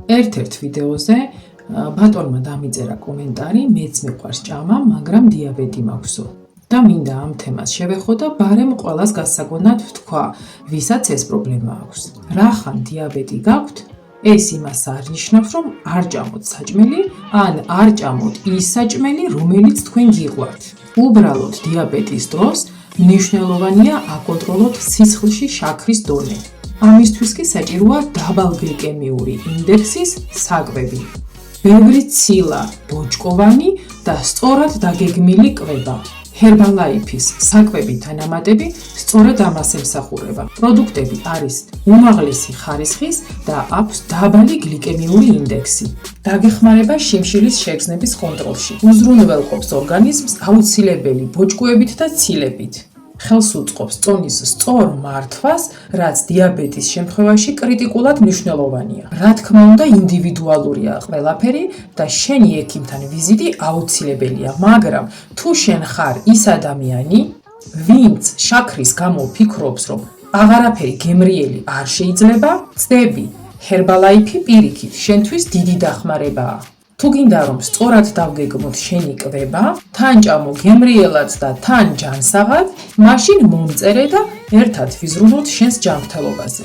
ერთ-ერთ ვიდეოზე ბატონმა დამიწერა კომენტარი, მეც მიყვარს ჭამა, მაგრამ დიაბეტი მაქვსო. და მინდა ამ თემას შევეხო და ბარემ ყველას გასაგონად ვთქვა, ვისაც ეს პრობლემა აქვს. რახან დიაბეტი გაქვთ, ეს იმას არ ნიშნავს, რომ არ ჭამოთ საჭმელი, ან არ ჭამოთ ის საჭმელი, რომელიც თქვენ გიყვართ. უბრალოდ დიაბეტის დროს მნიშვნელოვანია აკონტროლოთ სისხლში შაქრის დონე. ამისთვის კი საჭიროა დაბალგლიკემიური ინდექსის საკვები. ბევრი ცილა, ბოჭკოვანი და სწორად დაგეგმილი კვება. Herbalife-ის საკვები თანამატები სწორედ ამას ემსახურება. პროდუქტები არის უმაღლესი ხარისხის და აქვს დაბალი გლიკემიური ინდექსი. დაგეხმარება შიმშილის შეგრძნების კონტროლში. უზრუნველყოფს ორგანიზმს აუცილებელი ბოჭკოებით და ცილებით. ხელს უწყობს წონის სწორ მართვას, რაც დიაბეტის შემთხვევაში კრიტიკულად მნიშვნელოვანია. რა თქმა უნდა, ინდივიდუალურია ყველაფერი და შენი ექიმთან ვიზიტი აუცილებელია, მაგრამ თუ შენ ხარ ის ადამიანი, ვინც შაქრის გამო ფიქრობს, რომ აღარაფერი გემრიელი არ შეიძლება, წდები Herbalife პირიქით შენთვის დიდი დახმარებაა. თუ გინდა რომ სწორად დავგეგმოთ შენი კვება, თან ჭამო გემრიელად და თან ჯანსაღად, მაშინ მომწერე და ერთად ვიზრუნოთ შენს ჯანმრთელობაზე.